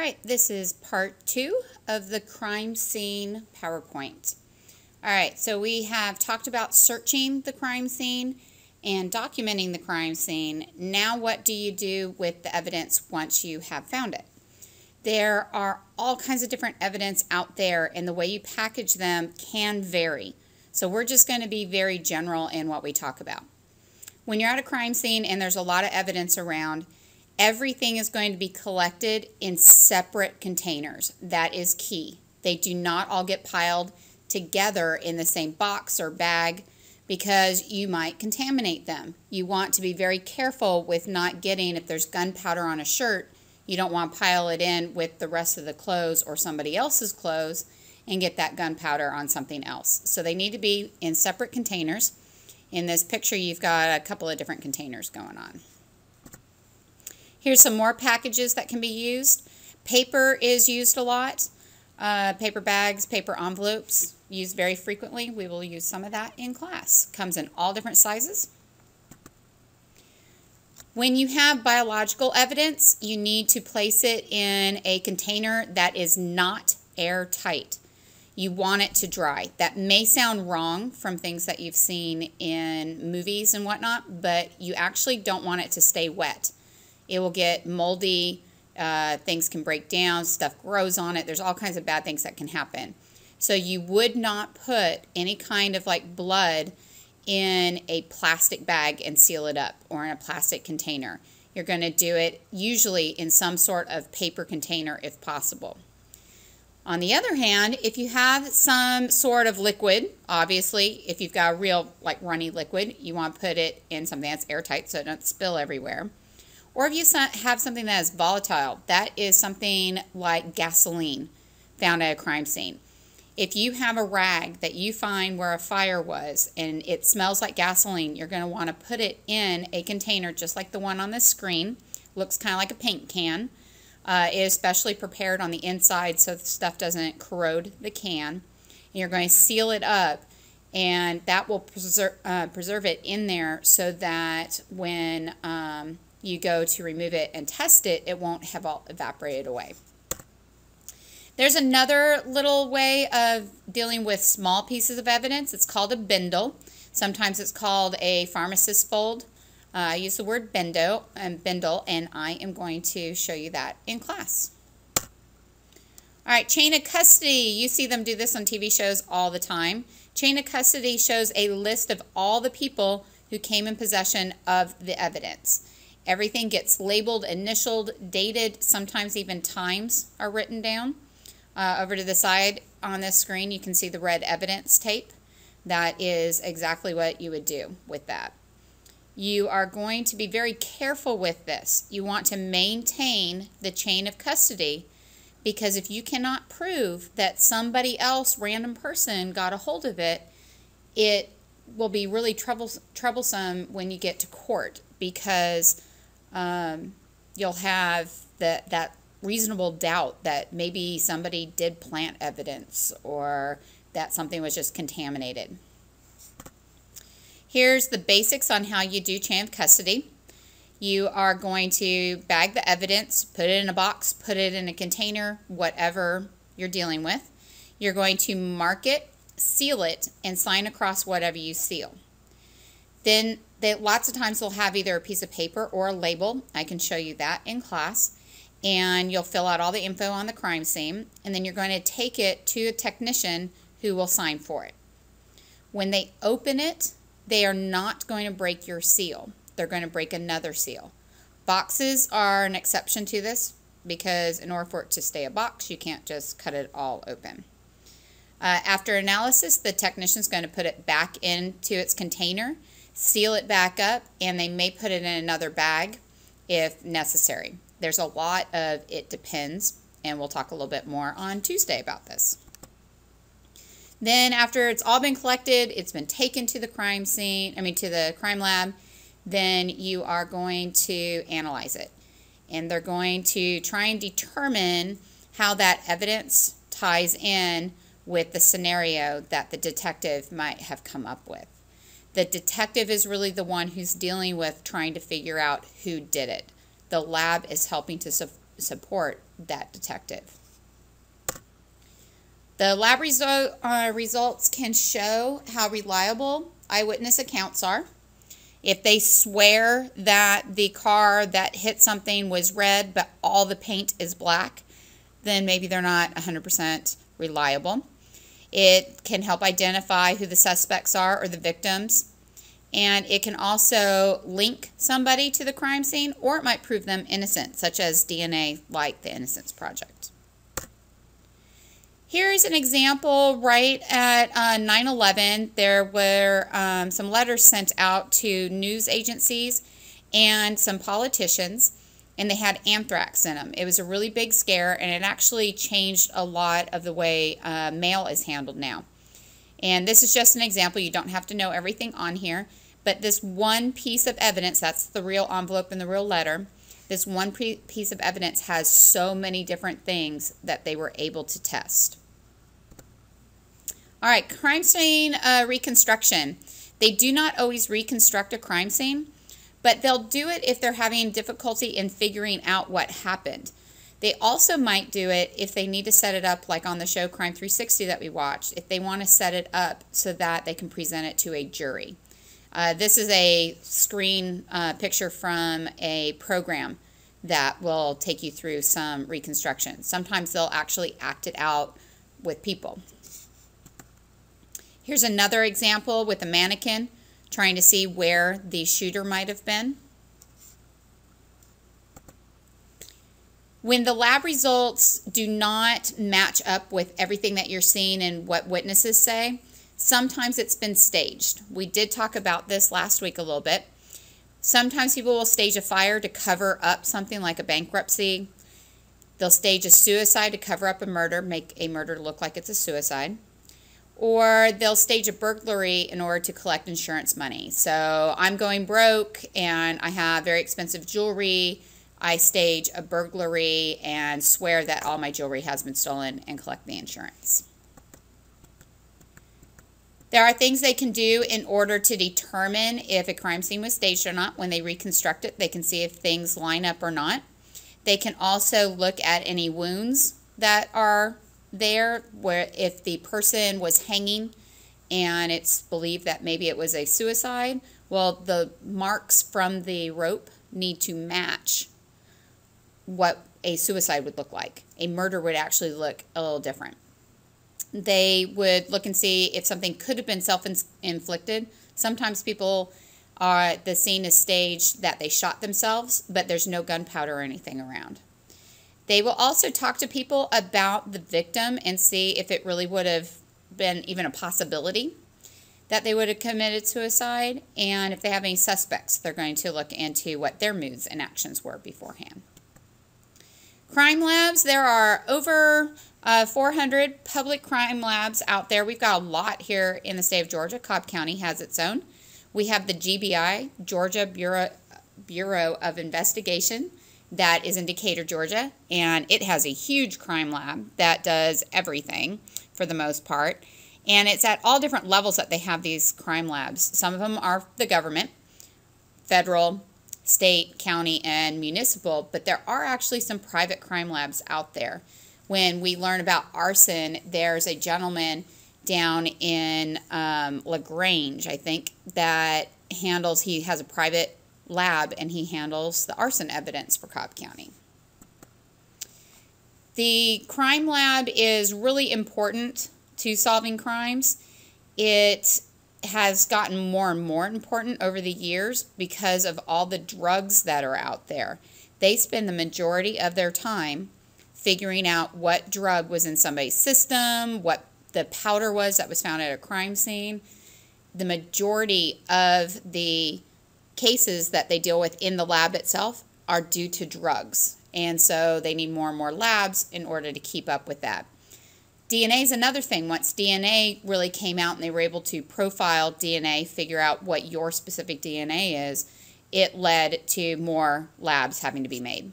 right, this is part 2 of the crime scene PowerPoint. All right, so we have talked about searching the crime scene and documenting the crime scene. Now what do you do with the evidence once you have found it? There are all kinds of different evidence out there, and the way you package them can vary. So we're just going to be very general in what we talk about. When you're at a crime scene and there's a lot of evidence around, everything is going to be collected in separate containers. That is key. They do not all get piled together in the same box or bag because you might contaminate them. You want to be very careful with not getting, if there's gunpowder on a shirt, you don't want to pile it in with the rest of the clothes or somebody else's clothes and get that gunpowder on something else. So they need to be in separate containers. In this picture, you've got a couple of different containers going on. Here's some more packages that can be used. Paper is used a lot. Paper bags, paper envelopes, used very frequently. We will use some of that in class. Comes in all different sizes. When you have biological evidence, you need to place it in a container that is not airtight. You want it to dry. That may sound wrong from things that you've seen in movies and whatnot, but you actually don't want it to stay wet. It will get moldy, things can break down, stuff grows on it. There's all kinds of bad things that can happen. So you would not put any kind of like blood in a plastic bag and seal it up, or in a plastic container. You're going to do it usually in some sort of paper container if possible. On the other hand, if you have some sort of liquid, obviously, if you've got a real like runny liquid, you want to put it in something that's airtight so it doesn't spill everywhere. Or if you have something that is volatile, that is something like gasoline found at a crime scene. If you have a rag that you find where a fire was and it smells like gasoline, you're going to want to put it in a container just like the one on the screen. Looks kind of like a paint can. It is specially prepared on the inside so the stuff doesn't corrode the can. And you're going to seal it up, and that will preserve it in there so that when you go to remove it and test it, it won't have all evaporated away. There's another little way of dealing with small pieces of evidence. It's called a bindle. Sometimes it's called a pharmacist fold. I use the word bindle, and I am going to show you that in class. All right, chain of custody. You see them do this on TV shows all the time. Chain of custody shows a list of all the people who came in possession of the evidence. Everything gets labeled, initialed, dated, sometimes even times are written down. Over to the side on this screen, you can see the red evidence tape. That is exactly what you would do with that. You are going to be very careful with this. You want to maintain the chain of custody, because if you cannot prove that somebody else, random person, got a hold of it, it will be really troublesome when you get to court, because you'll have that reasonable doubt that maybe somebody did plant evidence or that something was just contaminated. Here's the basics on how you do chain of custody. You are going to bag the evidence, put it in a box, put it in a container, whatever you're dealing with. You're going to mark it, seal it, and sign across whatever you seal. Then lots of times they'll have either a piece of paper or a label. I can show you that in class. And you'll fill out all the info on the crime scene, and then you're going to take it to a technician who will sign for it. When they open it, they are not going to break your seal. They're going to break another seal. Boxes are an exception to this, because in order for it to stay a box, you can't just cut it all open. After analysis, the technician is going to put it back into its container, seal it back up, and they may put it in another bag if necessary. There's a lot of it depends, and we'll talk a little bit more on Tuesday about this. Then after it's all been collected, it's been taken to the crime scene, to the crime lab, then you are going to analyze it. And they're going to try and determine how that evidence ties in with the scenario that the detective might have come up with. The detective is really the one who's dealing with trying to figure out who did it. The lab is helping to support that detective. The lab results can show how reliable eyewitness accounts are. If they swear that the car that hit something was red but all the paint is black, then maybe they're not 100% reliable. It can help identify who the suspects are or the victims. And it can also link somebody to the crime scene, or it might prove them innocent, such as DNA, like the Innocence Project. Here's an example right at 9/11. There were some letters sent out to news agencies and some politicians, and they had anthrax in them. It was a really big scare, and it actually changed a lot of the way mail is handled now. And this is just an example. You don't have to know everything on here, but this one piece of evidence, that's the real envelope and the real letter, this one piece of evidence has so many different things that they were able to test. All right, crime scene reconstruction. They do not always reconstruct a crime scene, but they'll do it if they're having difficulty in figuring out what happened. They also might do it if they need to set it up, like on the show Crime 360 that we watched, if they want to set it up so that they can present it to a jury. This is a screen picture from a program that will take you through some reconstruction. Sometimes they'll actually act it out with people. Here's another example with a mannequin trying to see where the shooter might have been. When the lab results do not match up with everything that you're seeing and what witnesses say, sometimes it's been staged. We did talk about this last week a little bit. Sometimes people will stage a fire to cover up something like a bankruptcy. They'll stage a suicide to cover up a murder, make a murder look like it's a suicide. Or they'll stage a burglary in order to collect insurance money. So I'm going broke and I have very expensive jewelry. I stage a burglary and swear that all my jewelry has been stolen and collect the insurance. There are things they can do in order to determine if a crime scene was staged or not. When they reconstruct it, they can see if things line up or not. They can also look at any wounds that are there, where if the person was hanging and it's believed that maybe it was a suicide, well, the marks from the rope need to match what a suicide would look like. A murder would actually look a little different. They would look and see if something could have been self-inflicted. Sometimes people the scene is staged that they shot themselves, but there's no gunpowder or anything around. They will also talk to people about the victim and see if it really would have been even a possibility that they would have committed suicide. And if they have any suspects, they're going to look into what their moods and actions were beforehand. Crime labs, there are over 400 public crime labs out there. We've got a lot here in the state of Georgia. Cobb County has its own. We have the GBI, Georgia Bureau of Investigation, that is in Decatur, Georgia, and it has a huge crime lab that does everything for the most part. And it's at all different levels that they have these crime labs. Some of them are the government, federal, state, county, and municipal, but there are actually some private crime labs out there. When we learn about arson, there's a gentleman down in LaGrange, I think, that handles, he has a private lab and he handles the arson evidence for Cobb County. The crime lab is really important to solving crimes. It has gotten more and more important over the years because of all the drugs that are out there. They spend the majority of their time figuring out what drug was in somebody's system, what the powder was that was found at a crime scene. The majority of the cases that they deal with in the lab itself are due to drugs. And so they need more and more labs in order to keep up with that. DNA is another thing. Once DNA really came out and they were able to profile DNA, figure out what your specific DNA is, it led to more labs having to be made.